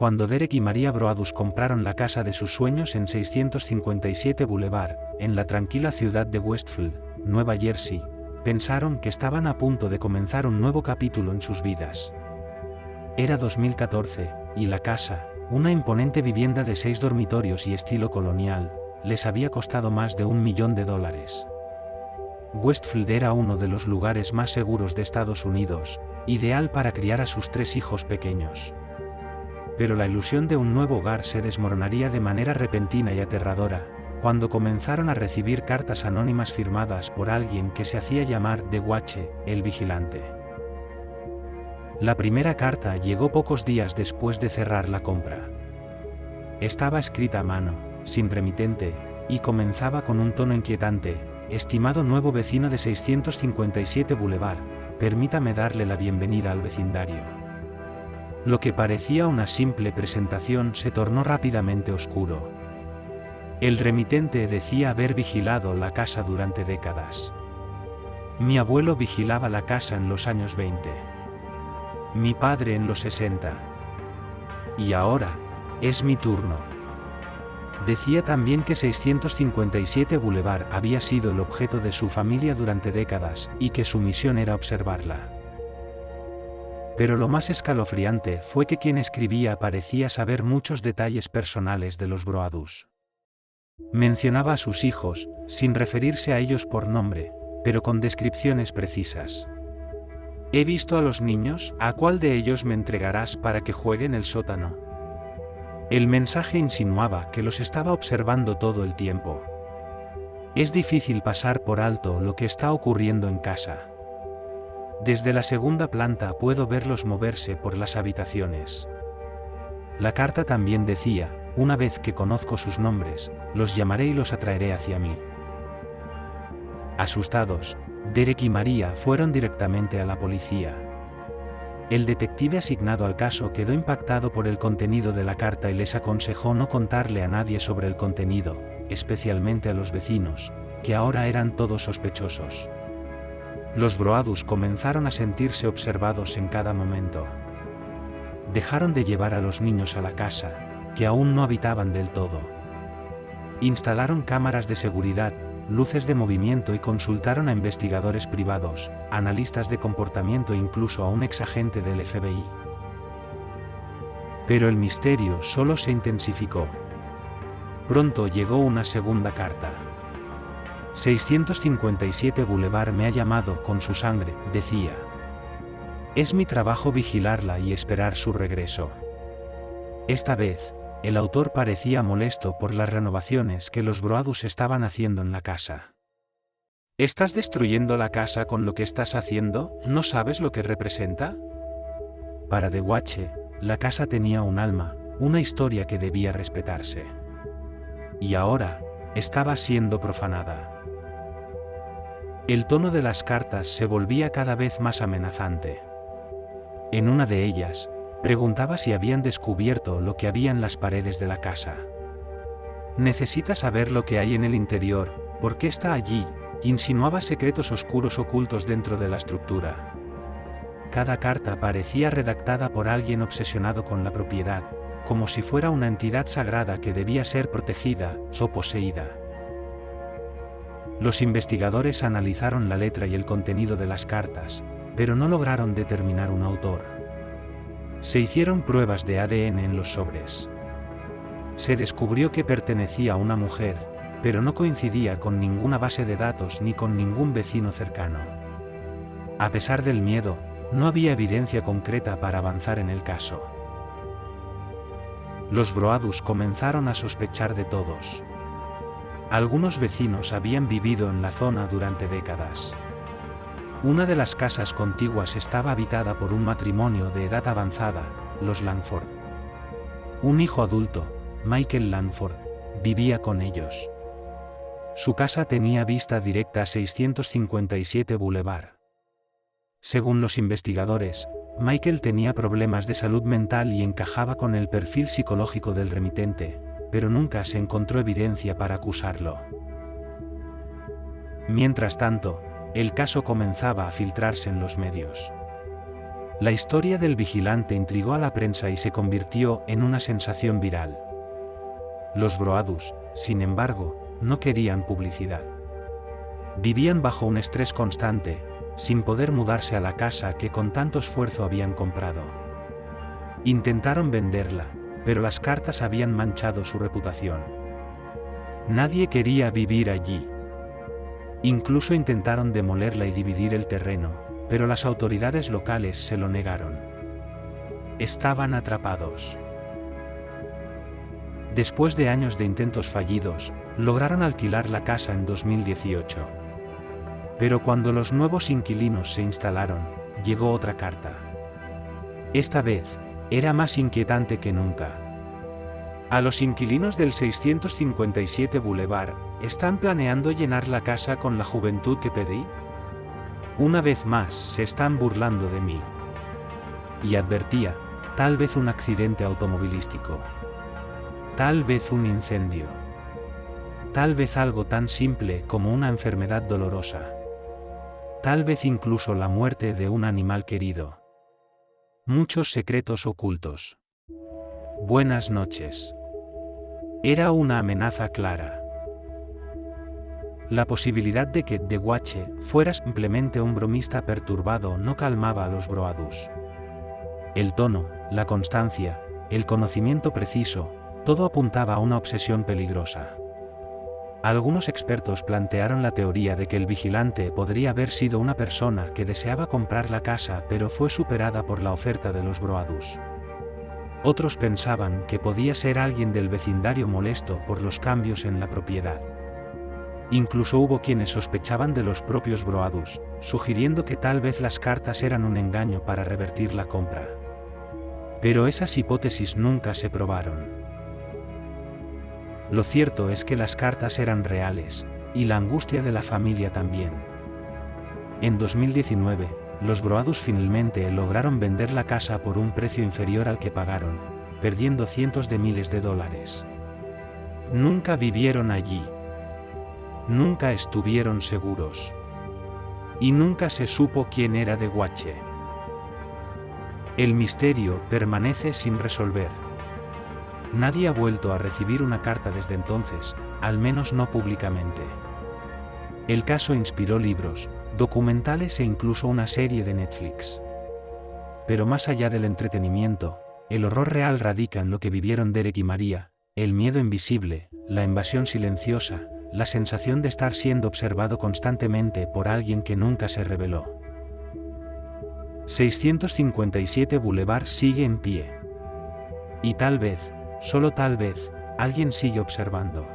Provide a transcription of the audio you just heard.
cuando Derek y Maria Broadus compraron la casa de sus sueños en 657 Boulevard, en la tranquila ciudad de Westfield, Nueva Jersey, pensaron que estaban a punto de comenzar un nuevo capítulo en sus vidas. Era 2014, y la casa, una imponente vivienda de 6 dormitorios y estilo colonial, les había costado más de $1 millón. Westfield era uno de los lugares más seguros de Estados Unidos, ideal para criar a sus 3 hijos pequeños. Pero la ilusión de un nuevo hogar se desmoronaría de manera repentina y aterradora, cuando comenzaron a recibir cartas anónimas firmadas por alguien que se hacía llamar The Watcher, el vigilante. La primera carta llegó pocos días después de cerrar la compra. Estaba escrita a mano, sin remitente, y comenzaba con un tono inquietante: estimado nuevo vecino de 657 Boulevard, permítame darle la bienvenida al vecindario. Lo que parecía una simple presentación se tornó rápidamente oscuro. El remitente decía haber vigilado la casa durante décadas. Mi abuelo vigilaba la casa en los años 20. Mi padre en los 60. Y ahora, es mi turno. Decía también que 657 Boulevard había sido el objeto de su familia durante décadas, y que su misión era observarla. Pero lo más escalofriante fue que quien escribía parecía saber muchos detalles personales de los Broadus. Mencionaba a sus hijos, sin referirse a ellos por nombre, pero con descripciones precisas. He visto a los niños, ¿a cuál de ellos me entregarás para que juegue en el sótano? El mensaje insinuaba que los estaba observando todo el tiempo. Es difícil pasar por alto lo que está ocurriendo en casa. Desde la segunda planta puedo verlos moverse por las habitaciones. La carta también decía: una vez que conozco sus nombres, los llamaré y los atraeré hacia mí. Asustados, Derek y Maria fueron directamente a la policía. El detective asignado al caso quedó impactado por el contenido de la carta y les aconsejó no contarle a nadie sobre el contenido, especialmente a los vecinos, que ahora eran todos sospechosos. Los Broadus comenzaron a sentirse observados en cada momento. Dejaron de llevar a los niños a la casa, que aún no habitaban del todo. Instalaron cámaras de seguridad, luces de movimiento y consultaron a investigadores privados, analistas de comportamiento e incluso a un exagente del FBI. Pero el misterio solo se intensificó. Pronto llegó una segunda carta. 657 Boulevard me ha llamado con su sangre, decía. Es mi trabajo vigilarla y esperar su regreso. Esta vez, el autor parecía molesto por las renovaciones que los Broadus estaban haciendo en la casa. ¿Estás destruyendo la casa con lo que estás haciendo? ¿No sabes lo que representa? Para The Watcher, la casa tenía un alma, una historia que debía respetarse. Y ahora, estaba siendo profanada. El tono de las cartas se volvía cada vez más amenazante. En una de ellas, preguntaba si habían descubierto lo que había en las paredes de la casa. Necesita saber lo que hay en el interior, ¿por qué está allí? Insinuaba secretos oscuros ocultos dentro de la estructura. Cada carta parecía redactada por alguien obsesionado con la propiedad, como si fuera una entidad sagrada que debía ser protegida o poseída. Los investigadores analizaron la letra y el contenido de las cartas, pero no lograron determinar un autor. Se hicieron pruebas de ADN en los sobres. Se descubrió que pertenecía a una mujer, pero no coincidía con ninguna base de datos ni con ningún vecino cercano. A pesar del miedo, no había evidencia concreta para avanzar en el caso. Los Broadus comenzaron a sospechar de todos. Algunos vecinos habían vivido en la zona durante décadas. Una de las casas contiguas estaba habitada por un matrimonio de edad avanzada, los Langford. Un hijo adulto, Michael Langford, vivía con ellos. Su casa tenía vista directa a 657 Boulevard. Según los investigadores, Michael tenía problemas de salud mental y encajaba con el perfil psicológico del remitente, pero nunca se encontró evidencia para acusarlo. Mientras tanto, el caso comenzaba a filtrarse en los medios. La historia del vigilante intrigó a la prensa y se convirtió en una sensación viral. Los Broadus, sin embargo, no querían publicidad. Vivían bajo un estrés constante, sin poder mudarse a la casa que con tanto esfuerzo habían comprado. Intentaron venderla, pero las cartas habían manchado su reputación. Nadie quería vivir allí. Incluso intentaron demolerla y dividir el terreno, pero las autoridades locales se lo negaron. Estaban atrapados. Después de años de intentos fallidos, lograron alquilar la casa en 2018. Pero cuando los nuevos inquilinos se instalaron, llegó otra carta. Esta vez, era más inquietante que nunca. A los inquilinos del 657 Boulevard, ¿están planeando llenar la casa con la juventud que pedí? Una vez más, se están burlando de mí. Y advertía, tal vez un accidente automovilístico. Tal vez un incendio. Tal vez algo tan simple como una enfermedad dolorosa. Tal vez incluso la muerte de un animal querido. Muchos secretos ocultos. Buenas noches. Era una amenaza clara. La posibilidad de que The Guache fuera simplemente un bromista perturbado no calmaba a los Broadus. El tono, la constancia, el conocimiento preciso, todo apuntaba a una obsesión peligrosa. Algunos expertos plantearon la teoría de que el vigilante podría haber sido una persona que deseaba comprar la casa pero fue superada por la oferta de los Broadus. Otros pensaban que podía ser alguien del vecindario molesto por los cambios en la propiedad. Incluso hubo quienes sospechaban de los propios Broadus, sugiriendo que tal vez las cartas eran un engaño para revertir la compra. Pero esas hipótesis nunca se probaron. Lo cierto es que las cartas eran reales, y la angustia de la familia también. En 2019, los Broadus finalmente lograron vender la casa por un precio inferior al que pagaron, perdiendo cientos de miles de dólares. Nunca vivieron allí. Nunca estuvieron seguros. Y nunca se supo quién era The Guache. El misterio permanece sin resolver. Nadie ha vuelto a recibir una carta desde entonces, al menos no públicamente. El caso inspiró libros, documentales e incluso una serie de Netflix. Pero más allá del entretenimiento, el horror real radica en lo que vivieron Derek y María, el miedo invisible, la invasión silenciosa, la sensación de estar siendo observado constantemente por alguien que nunca se reveló. 657 Boulevard sigue en pie. Y tal vez, solo tal vez, alguien sigue observando.